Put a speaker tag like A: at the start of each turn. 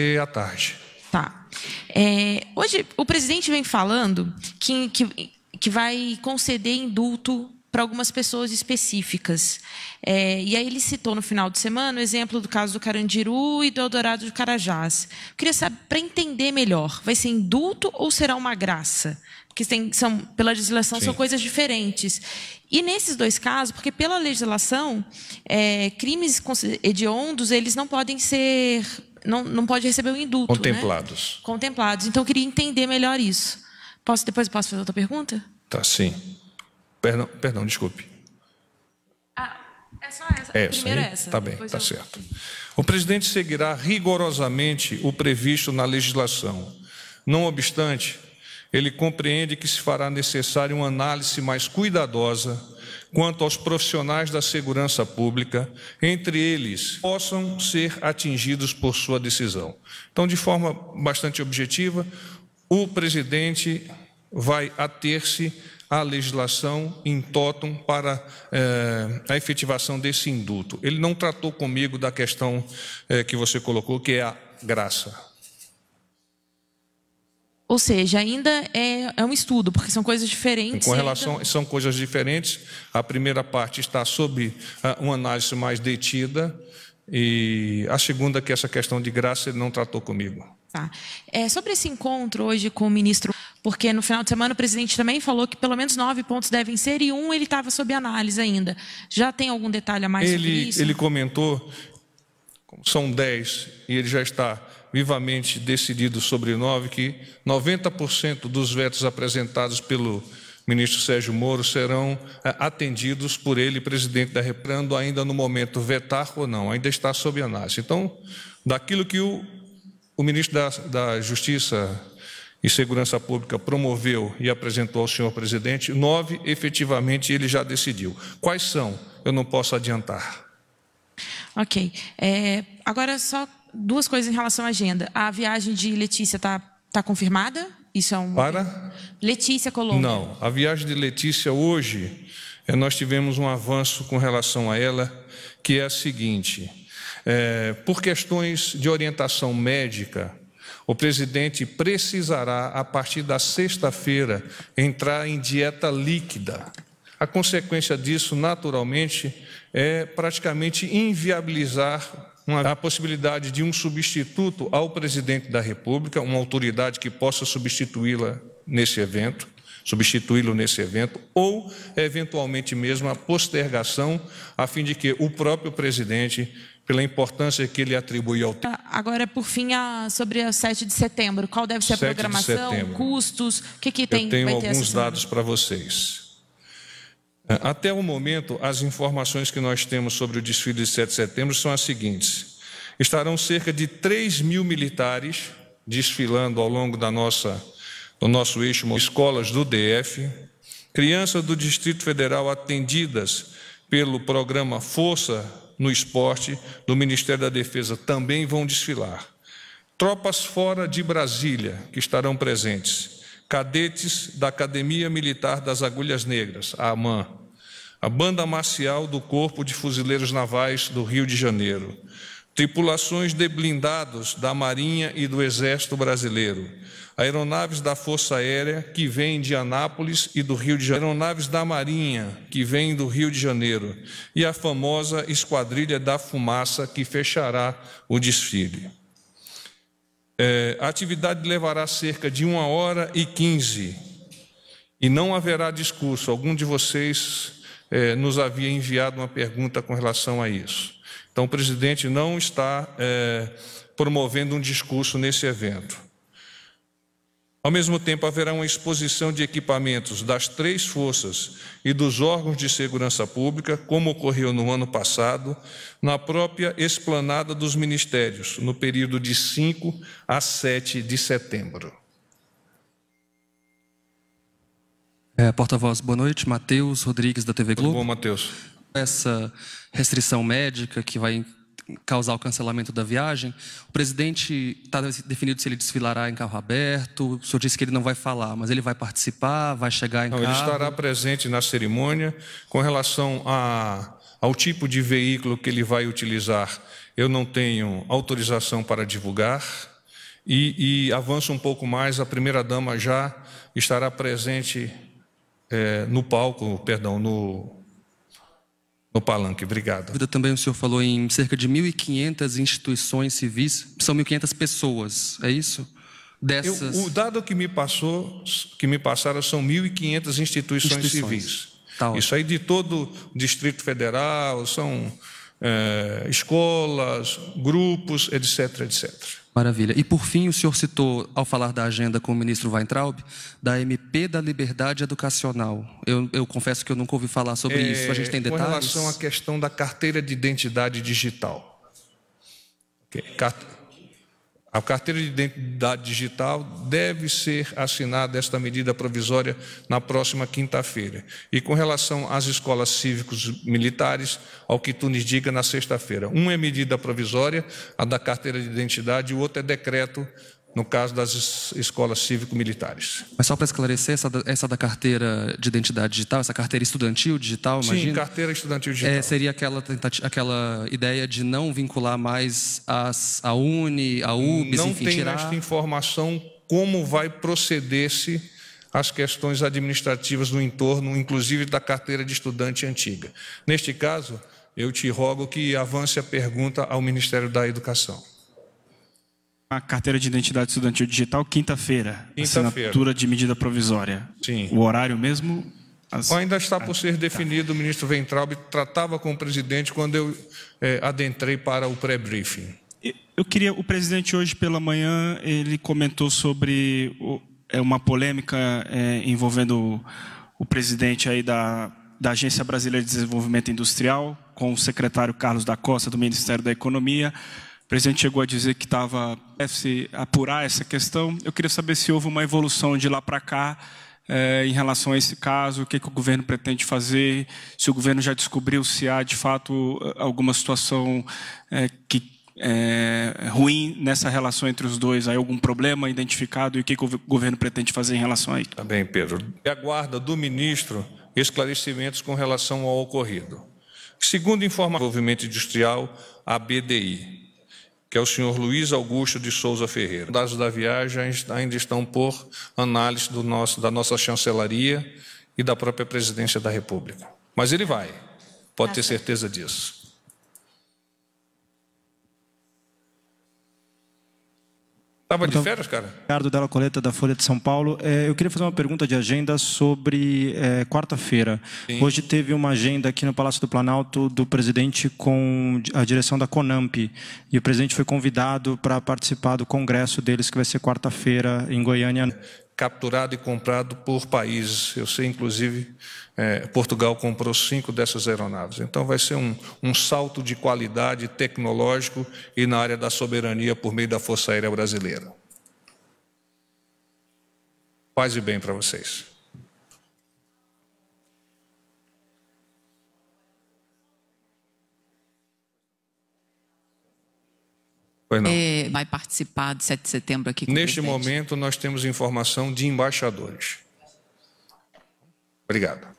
A: E à tarde.
B: Tá. Hoje, o presidente vem falando que vai conceder indulto para algumas pessoas específicas. E aí ele citou no final de semana o exemplo do caso do Carandiru e do Eldorado de Carajás. Eu queria saber, para entender melhor, vai ser indulto ou será uma graça? Porque pela legislação, são coisas diferentes. E nesses dois casos, porque pela legislação, crimes hediondos, eles não podem ser... Não pode receber o indulto.
A: Contemplados.
B: Né? Contemplados. Então, eu queria entender melhor isso. Depois eu posso fazer outra pergunta?
A: Tá, sim. Perdão, desculpe.
B: É só essa. Primeiro essa.
A: Tá bem, tá certo. O presidente seguirá rigorosamente o previsto na legislação. Não obstante, ele compreende que se fará necessária uma análise mais cuidadosa quanto aos profissionais da segurança pública, entre eles, possam ser atingidos por sua decisão. Então, de forma bastante objetiva, o presidente vai ater-se à legislação in totum para a efetivação desse indulto. Ele não tratou comigo da questão que você colocou, que é a graça.
B: Ou seja, ainda é um estudo, porque são coisas diferentes.
A: Com relação, são coisas diferentes. A primeira parte está sob uma análise mais detida, e a segunda, que essa questão de graça, ele não tratou comigo.
B: Tá. Sobre esse encontro hoje com o ministro, porque no final de semana o presidente também falou que pelo menos 9 pontos devem ser, e ele estava sob análise ainda. Já tem algum detalhe a mais sobre isso?
A: Ele comentou, são 10, e ele já está vivamente decidido sobre 9, que 90% dos vetos apresentados pelo ministro Sérgio Moro serão atendidos por ele, presidente da República, ainda no momento vetar ou não, ainda está sob análise. Então, daquilo que o ministro da Justiça e Segurança Pública promoveu e apresentou ao senhor presidente, 9 efetivamente ele já decidiu. Quais são? Eu não posso adiantar.
B: Ok. Agora, só 2 coisas em relação à agenda. A viagem de Letícia está confirmada? Isso é
A: Para?
B: Letícia Colombo.
A: Não. A viagem de Letícia hoje, nós tivemos um avanço com relação a ela, que é a seguinte. Por questões de orientação médica, o presidente precisará, a partir da sexta-feira, entrar em dieta líquida. A consequência disso, naturalmente, é praticamente inviabilizar a possibilidade de um substituto ao presidente da República, uma autoridade que possa substituí-lo nesse evento, ou, eventualmente mesmo, a postergação, a fim de que o próprio presidente, pela importância que ele atribui ao tempo.
B: Agora, por fim, sobre a 7 de setembro, qual deve ser a programação, custos, o que tem?
A: Eu tenho alguns dados para vocês. Até o momento, as informações que nós temos sobre o desfile de 7 de setembro são as seguintes. Estarão cerca de 3.000 militares desfilando ao longo do nosso eixo, escolas do DF, crianças do Distrito Federal atendidas pelo programa Força no Esporte do Ministério da Defesa também vão desfilar. Tropas fora de Brasília que estarão presentes. Cadetes da Academia Militar das Agulhas Negras, a AMAN, a Banda Marcial do Corpo de Fuzileiros Navais do Rio de Janeiro, tripulações de blindados da Marinha e do Exército Brasileiro, aeronaves da Força Aérea que vêm de Anápolis e do Rio de Janeiro, aeronaves da Marinha que vêm do Rio de Janeiro e a famosa Esquadrilha da Fumaça que fechará o desfile. A atividade levará cerca de 1h15 e não haverá discurso. Algum de vocês nos havia enviado uma pergunta com relação a isso. Então, o presidente não está promovendo um discurso nesse evento. Ao mesmo tempo, haverá uma exposição de equipamentos das 3 forças e dos órgãos de segurança pública, como ocorreu no ano passado, na própria esplanada dos ministérios, no período de 5 a 7 de setembro.
C: Porta-voz, boa noite. Matheus Rodrigues, da TV Globo.
A: Tudo bom, Matheus?
C: Essa restrição médica que vai causar o cancelamento da viagem, o presidente está definido se ele desfilará em carro aberto. O senhor disse que ele não vai falar, mas ele vai participar, vai chegar em carro?
A: Ele estará presente na cerimônia. Com relação ao tipo de veículo que ele vai utilizar, eu não tenho autorização para divulgar. E avanço um pouco mais, a primeira-dama já estará presente no palco, perdão, no palanque. Obrigado.
C: Também o senhor falou em cerca de 1.500 instituições civis, são 1.500 pessoas, é isso?
A: O dado que me passaram são 1.500 instituições civis.
C: Tá,
A: isso aí de todo o Distrito Federal, são escolas, grupos, etc, etc.
C: Maravilha. E, por fim, o senhor citou, ao falar da agenda com o ministro Weintraub, da MP da Liberdade Educacional. Eu confesso que eu nunca ouvi falar sobre isso. A gente tem detalhes?
A: Com relação à questão da carteira de identidade digital. A carteira de identidade digital deve ser assinada esta medida provisória na próxima quinta-feira. E com relação às escolas cívicos militares, ao que tu nos diga na sexta-feira. Um é medida provisória, a da carteira de identidade, e o outro é decreto, no caso das escolas cívico-militares.
C: Mas só para esclarecer, essa da carteira de identidade digital, essa carteira estudantil digital, imagina?
A: Sim, carteira estudantil digital.
C: Seria aquela ideia de não vincular mais a UNE, a UBS,
A: não
C: enfim,
A: tem
C: tirar...
A: nesta informação como vai proceder-se as questões administrativas no entorno, inclusive da carteira de estudante antiga. Neste caso, eu te rogo que avance a pergunta ao Ministério da Educação.
D: A carteira de identidade estudantil digital, quinta-feira. Assinatura de medida provisória.
A: Sim.
D: O horário mesmo?
A: Ainda está por ser definido. O ministro Weintraub tratava com o presidente quando eu adentrei para o pré-briefing.
D: O presidente hoje pela manhã, ele comentou sobre uma polêmica envolvendo o presidente aí da Agência Brasileira de Desenvolvimento Industrial, com o secretário Carlos da Costa, do Ministério da Economia. O presidente chegou a dizer que deve se apurar essa questão. Eu queria saber se houve uma evolução de lá para cá em relação a esse caso, o que o governo pretende fazer, se o governo já descobriu se há, de fato, alguma situação ruim nessa relação entre os dois, há algum problema identificado e o que o governo pretende fazer em relação a isso.
A: Tá bem, Pedro. E aguarda do ministro esclarecimentos com relação ao ocorrido. Segundo informação do Desenvolvimento Industrial, a BDI, que é o senhor Luiz Augusto de Souza Ferreira. Os dados da viagem ainda estão por análise da nossa chancelaria e da própria presidência da República. Mas ele vai, pode ter certeza disso. Estava de férias, cara?
E: Ricardo Della Coleta, da Folha de São Paulo. Eu queria fazer uma pergunta de agenda sobre quarta-feira. Hoje teve uma agenda aqui no Palácio do Planalto do presidente com a direção da CONAMP. E o presidente foi convidado para participar do congresso deles, que vai ser quarta-feira em Goiânia.
A: Capturado e comprado por países. Eu sei, inclusive, Portugal comprou 5 dessas aeronaves. Então, vai ser um salto de qualidade tecnológico e na área da soberania por meio da Força Aérea Brasileira. Paz e bem para vocês.
F: Vai participar de 7 de setembro aqui com o
A: Neste
F: presidente?
A: momento, nós temos informação de embaixadores. Obrigado.